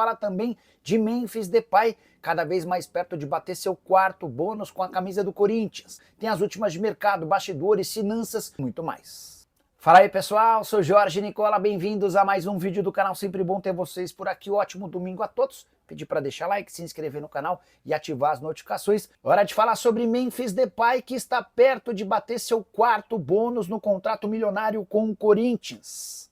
Fala também de Memphis Depay, cada vez mais perto de bater seu quarto bônus com a camisa do Corinthians. Tem as últimas de mercado, bastidores, finanças, muito mais. Fala aí pessoal, sou Jorge Nicola, bem-vindos a mais um vídeo do canal, sempre bom ter vocês por aqui, ótimo domingo a todos. Pedir para deixar like, se inscrever no canal e ativar as notificações. Hora de falar sobre Memphis Depay, que está perto de bater seu quarto bônus no contrato milionário com o Corinthians.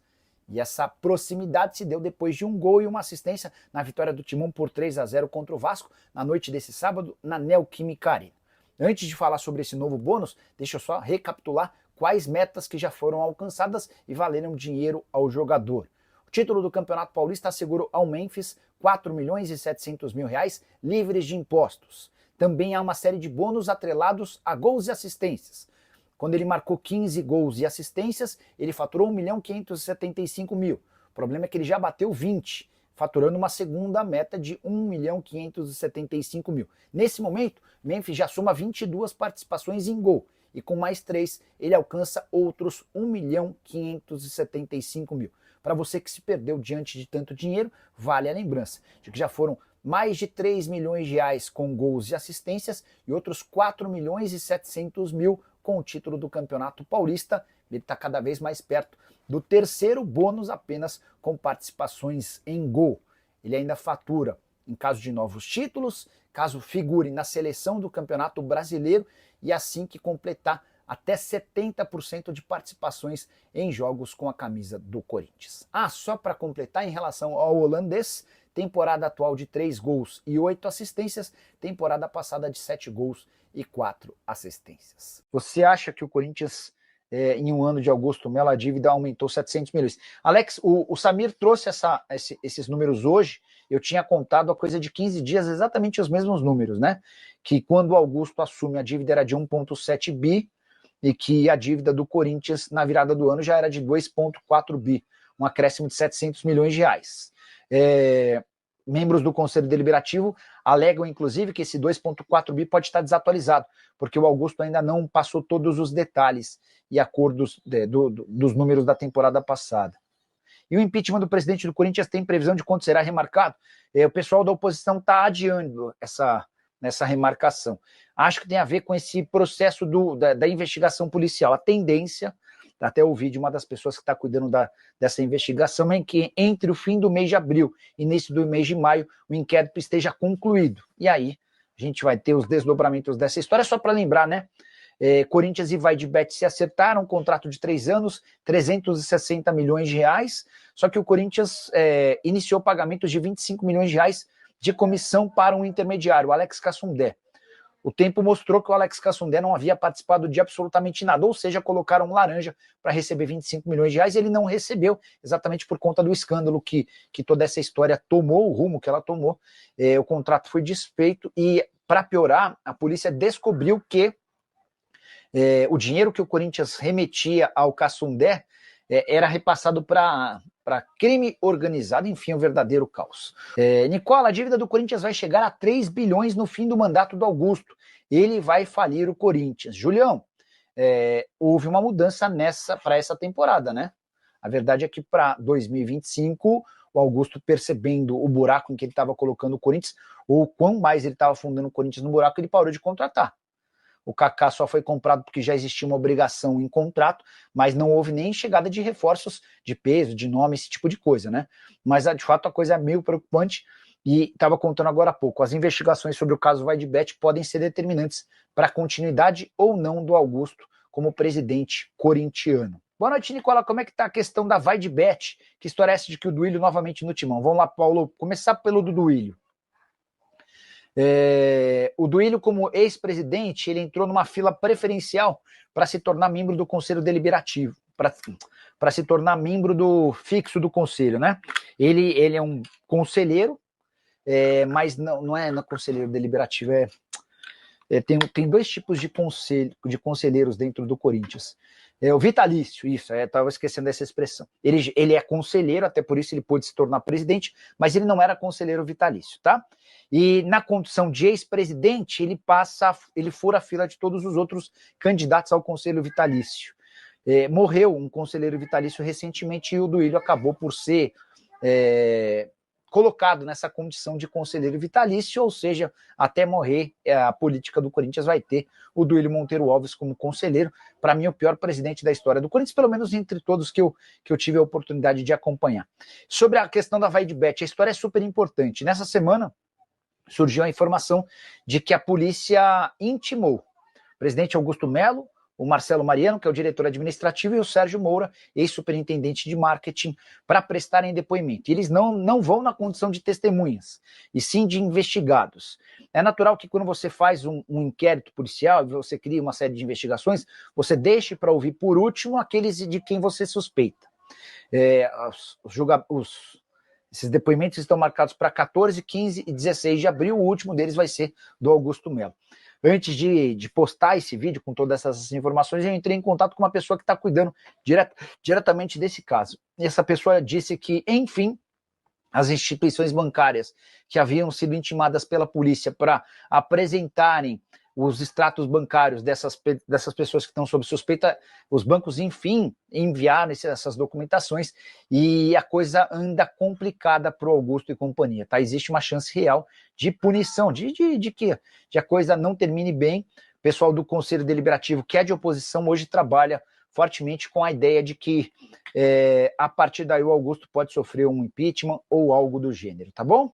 E essa proximidade se deu depois de um gol e uma assistência na vitória do Timão por 3-0 contra o Vasco, na noite desse sábado, na Neoquímica Arena. Antes de falar sobre esse novo bônus, deixa eu só recapitular quais metas que já foram alcançadas e valeram dinheiro ao jogador. O título do Campeonato Paulista assegurou ao Memphis R$4.700.000 livres de impostos. Também há uma série de bônus atrelados a gols e assistências. Quando ele marcou 15 gols e assistências, ele faturou R$1.575.000. O problema é que ele já bateu 20, faturando uma segunda meta de R$1.575.000. Nesse momento, Memphis já soma 22 participações em gol, e com mais 3, ele alcança outros R$1.575.000. Para você que se perdeu diante de tanto dinheiro, vale a lembrança de que já foram mais de R$3 milhões com gols e assistências e outros R$4.700.000 com o título do Campeonato Paulista. Ele está cada vez mais perto do terceiro bônus apenas com participações em gol. Ele ainda fatura em caso de novos títulos, caso figure na seleção do Campeonato Brasileiro e assim que completar até 70% de participações em jogos com a camisa do Corinthians. Só para completar, em relação ao holandês, temporada atual de 3 gols e 8 assistências, temporada passada de 7 gols e 4 assistências. Você acha que o Corinthians, em um ano de Augusto Melo, a dívida aumentou 700 milhões? Alex, o Samir trouxe esses números hoje, eu tinha contado há coisa de 15 dias exatamente os mesmos números, né? Que quando o Augusto assume a dívida era de 1,7 bi, e que a dívida do Corinthians na virada do ano já era de 2,4 bi, um acréscimo de 700 milhões de reais. Membros do Conselho Deliberativo alegam, inclusive, que esse 2,4 bi pode estar desatualizado, porque o Augusto ainda não passou todos os detalhes e acordos dos números da temporada passada. E o impeachment do presidente do Corinthians tem previsão de quando será remarcado? O pessoal da oposição está adiando nessa remarcação. Acho que tem a ver com esse processo da investigação policial. A tendência, até ouvi de uma das pessoas que está cuidando dessa investigação, é que entre o fim do mês de abril e início do mês de maio, o inquérito esteja concluído. E aí, a gente vai ter os desdobramentos dessa história. Só para lembrar, né? Corinthians e VaideBet se acertaram, um contrato de 3 anos, 360 milhões de reais, só que o Corinthians iniciou pagamentos de 25 milhões de reais de comissão para um intermediário, o Alex Cassundé. O tempo mostrou que o Alex Cassundé não havia participado de absolutamente nada, ou seja, colocaram um laranja para receber 25 milhões de reais e ele não recebeu, exatamente por conta do escândalo que toda essa história tomou, o rumo que ela tomou. O contrato foi desfeito e, para piorar, a polícia descobriu que o dinheiro que o Corinthians remetia ao Cassundé era repassado para crime organizado, enfim, um verdadeiro caos. Nicola, a dívida do Corinthians vai chegar a 3 bilhões no fim do mandato do Augusto. Ele vai falir o Corinthians. Julião, houve uma mudança para essa temporada, né? A verdade é que para 2025, o Augusto, percebendo o buraco em que ele estava colocando o Corinthians, ou quão mais ele estava afundando o Corinthians no buraco, ele parou de contratar. O Kaká só foi comprado porque já existia uma obrigação em contrato, mas não houve nem chegada de reforços de peso, de nome, esse tipo de coisa, né? Mas, de fato, a coisa é meio preocupante e estava contando agora há pouco. As investigações sobre o caso VaideBet podem ser determinantes para a continuidade ou não do Augusto como presidente corintiano. Boa noite, Nicola. Como é que está a questão da VaideBet? Que história é essa de que o Duílio novamente no timão? Vamos lá, Paulo. Começar pelo do Duílio. O Duílio, como ex-presidente, ele entrou numa fila preferencial para se tornar membro do Conselho Deliberativo, para se tornar membro fixo do Conselho, né? Ele é um conselheiro, mas não é conselheiro deliberativo, tem 2 tipos de conselheiros dentro do Corinthians. O vitalício, isso, estava esquecendo essa expressão. Ele é conselheiro, até por isso ele pôde se tornar presidente, mas ele não era conselheiro vitalício, tá? E na condição de ex-presidente, ele fura a fila de todos os outros candidatos ao conselho vitalício. Morreu um conselheiro vitalício recentemente e o Duílio acabou por ser colocado nessa condição de conselheiro vitalício, ou seja, até morrer, a política do Corinthians vai ter o Duílio Monteiro Alves como conselheiro. Para mim, o pior presidente da história do Corinthians, pelo menos entre todos que eu tive a oportunidade de acompanhar. Sobre a questão da VaiDebet, a história é super importante. Nessa semana, surgiu a informação de que a polícia intimou o presidente Augusto Melo, o Marcelo Mariano, que é o diretor administrativo, e o Sérgio Moura, ex-superintendente de marketing, para prestarem depoimento. E eles não vão na condição de testemunhas, e sim de investigados. É natural que quando você faz um inquérito policial, você cria uma série de investigações, você deixe para ouvir por último aqueles de quem você suspeita. Esses depoimentos estão marcados para 14, 15 e 16 de abril, o último deles vai ser do Augusto Melo. Antes de postar esse vídeo com todas essas informações, eu entrei em contato com uma pessoa que está cuidando diretamente desse caso. E essa pessoa disse que, enfim, as instituições bancárias que haviam sido intimadas pela polícia para apresentarem os extratos bancários dessas pessoas que estão sob suspeita, os bancos, enfim, enviaram essas documentações e a coisa anda complicada para o Augusto e companhia. Tá? Existe uma chance real de punição, de que a coisa não termine bem. O pessoal do Conselho Deliberativo, que é de oposição, hoje trabalha fortemente com a ideia de que a partir daí o Augusto pode sofrer um impeachment ou algo do gênero, tá bom?